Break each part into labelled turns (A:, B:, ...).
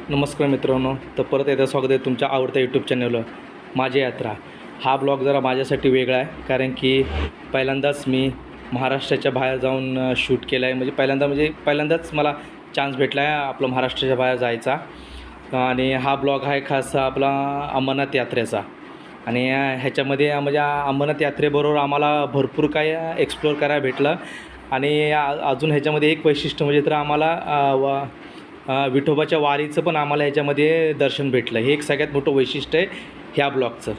A: नमस्कार मित्रांनो, तर परत एकदा स्वागत आहे तुमच्या आवडत्या यूट्यूब चॅनलवर माझी यात्रा। हा ब्लॉग जरा माझ्यासाठी वेगळा आहे, कारण की पहिल्यांदाच मी महाराष्ट्राच्या बाहेर जाऊन शूट केलं आहे। म्हणजे पहिल्यांदाच मला चान्स भेटला आहे आपलं महाराष्ट्राच्या बाहेर जायचा। आणि हा ब्लॉग आहे खास आपला अमरनाथ यात्रेचा। आणि ह्याच्यामध्ये म्हणजे अमरनाथ यात्रेबरोबर आम्हाला भरपूर काही एक्सप्लोअर करायला भेटलं। आणि अजून ह्याच्यामध्ये एक वैशिष्ट्य म्हणजे तर आम्हाला विठोबाच्या वारीचं पण आम्हाला ह्याच्यामध्ये दर्शन भेटलं। हे एक सगळ्यात मोठं वैशिष्ट्य आहे ह्या ब्लॉगचं।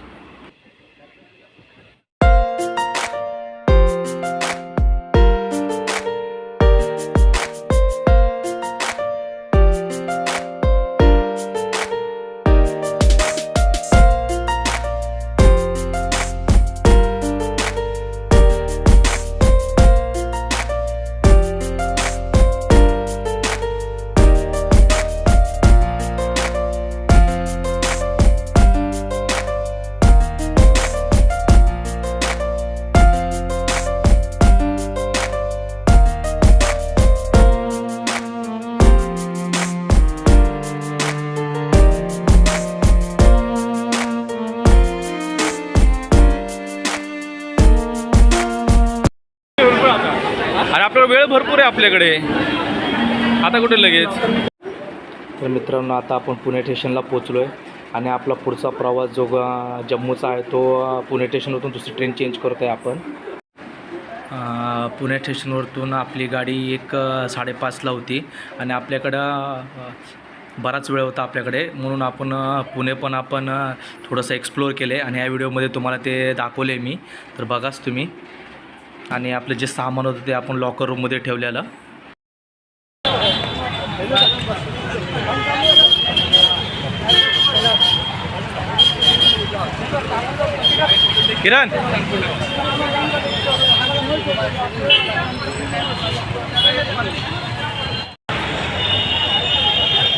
B: आणि आपल्याला वेळ भरपूर आहे आपल्याकडे, आता कुठे लगेच।
A: तर मित्रांनो, आता आपण पुणे स्टेशनला पोचलो आहे आणि आपला पुढचा प्रवास जो जम्मूचा आहे तो पुणे स्टेशनवरून दुसरी ट्रेन चेंज करतो आहे आपण। पुणे स्टेशनवरतून आपली गाडी 1:30ला होती आणि आपल्याकडं बराच वेळ होता आपल्याकडे, म्हणून आपण पुणे पण आपण थोडंसं एक्सप्लोअर केले आणि या व्हिडिओमध्ये तुम्हाला ते दाखवले मी, तर बघाच तुम्ही। आणि आपलं जे सामान होतं ते आपण लॉकर रूममध्ये ठेवलेलं।
B: किरण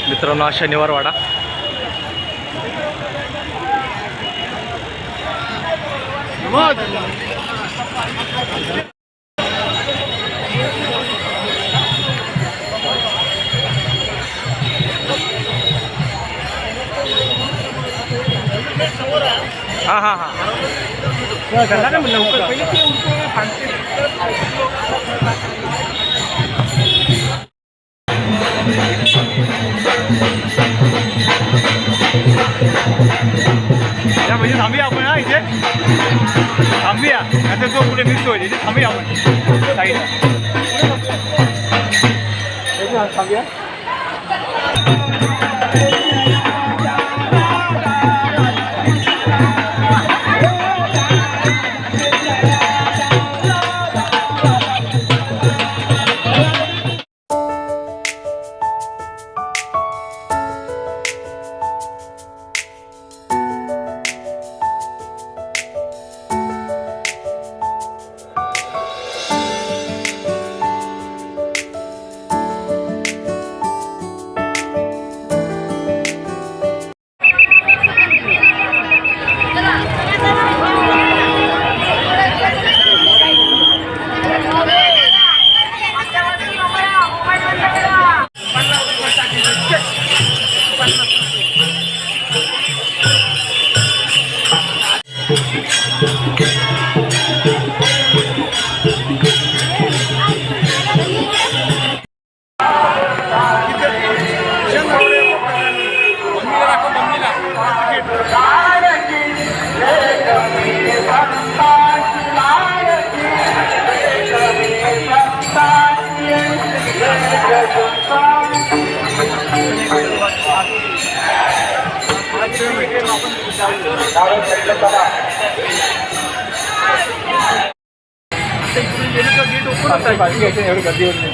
A: मित्रांनो, हा शनिवार वाडा।
B: हां हां हां म्हणजे थांबूया आपण, हा इथे थांबूया, आता तो पुढे मिस होईल, इथे थांबूया आपण साईडला थांबूया।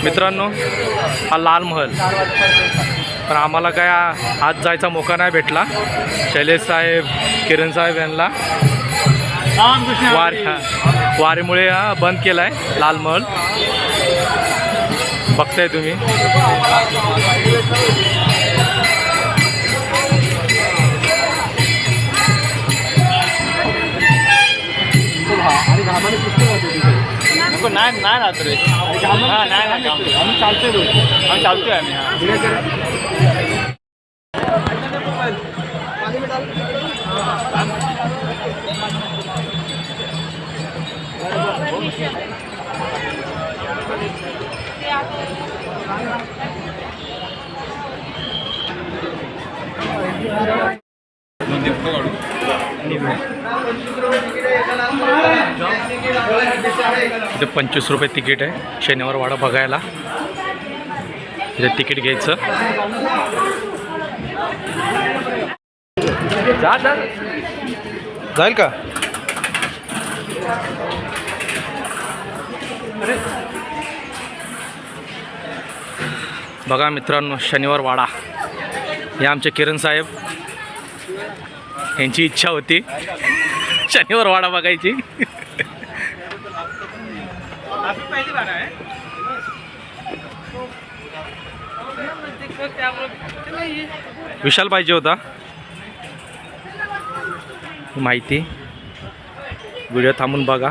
A: मित्रांनो, हा लाल महल, पण आम्हाला काय आज जायचा मौका नाही भेटला। शैलेश साहेब, किरण साहेब यांना वारीमुळे बंद केला आहे लाल महल, बघताय तुम्ही।
B: नाही राहत रे, नाही आम्ही चालतोय, आम्ही
A: इथे 25 रुपये तिकीट आहे शनिवार वाडा बघायला. इथे तिकीट घ्यायचं. जाईल का? बघा मित्रांनो, शनिवार वाडा. हे आमचे किरण साहेब, यांची इच्छा होती शनिवार वाडा बघायची. विशाल पाहिजे होता. माहिती व्हिडिओ थांबून बघा.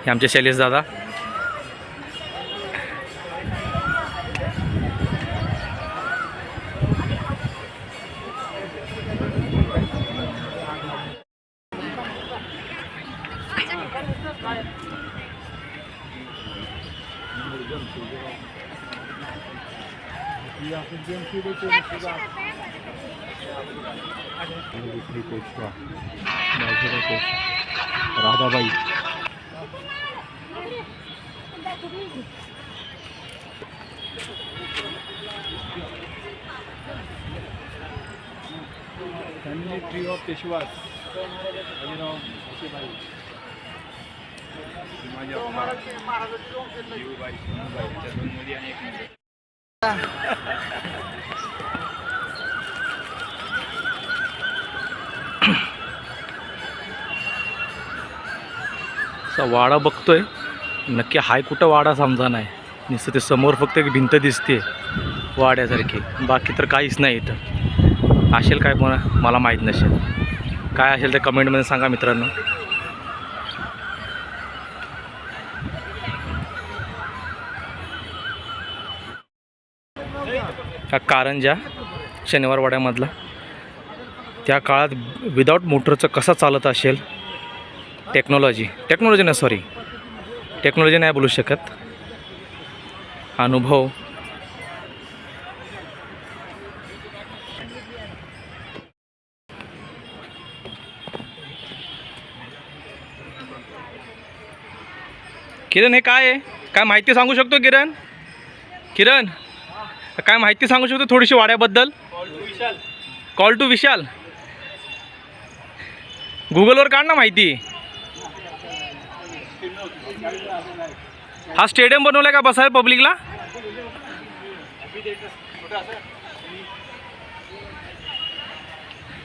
A: हे आमचे शैलेश दादा. राधाबाई ट्री ऑफ पेशवास वाडा बघतोय, नक्की हाय कुठं वाडा समजा नाही. नुसतं ते समोर फक्त एक भिंत दिसते वाड्यासारखी, बाकी तर काहीच नाही इथं. असेल काय पण मला माहीत नसेल. काय असेल ते कमेंटमध्ये सांगा मित्रांनो. हा कारंजा शनिवार वाड्यामधला. त्या काळात विदाऊट मोटरचं कसं चालत असेल. टेक्नॉलॉजी नाही बोलू शकत. अनुभव. किरण, हे काय आहे? काय माहिती सांगू शकतो किरण? काय माहिती सांगू शकतो थोडीशी वाड्याबद्दल? कॉल टू विशाल. गुगलवर काढ ना माहिती. हा स्टेडियम बनवलाय का बसायला पब्लिकला?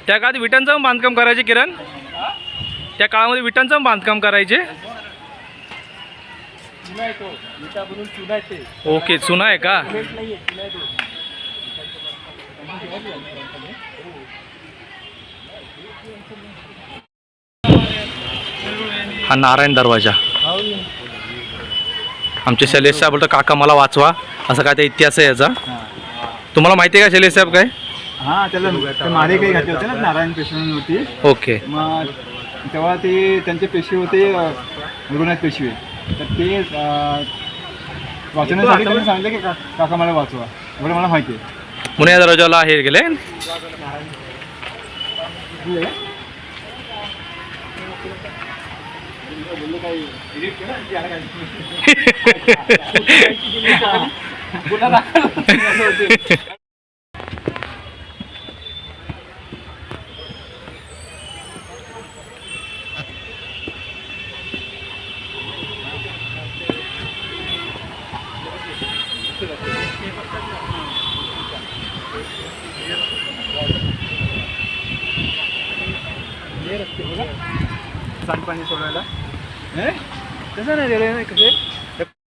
A: त्या काळात विटांचं पण बांधकाम करायचे किरण. त्या काळामध्ये विटांचं पण बांधकाम करायचे. ओके, चुना आहे का? हा नारायण दरवाजा. आमचे शैलेश साहेब बोलतो काका मला वाचवा, असं काय ते इतिहास आहे याचा. तुम्हाला माहिती आहे का शैलेश साहेब काय?
B: हां, त्याला मारे काही घातले होते ना नारायण पेशवे होती.
A: ओके.
B: मग तेव्हा ते त्यांचे पेशवे होते गुरुनाथ पेशवे. तर ते वाचवण्यासाठी त्यांनी सांगितलं की काका मला वाचवा, एवढं मला माहिती आहे.
A: म्हणून या दरवाजाला हे गेले.
B: सांडपाणी सोडायला तसं नाही रेल्वे नाही कसे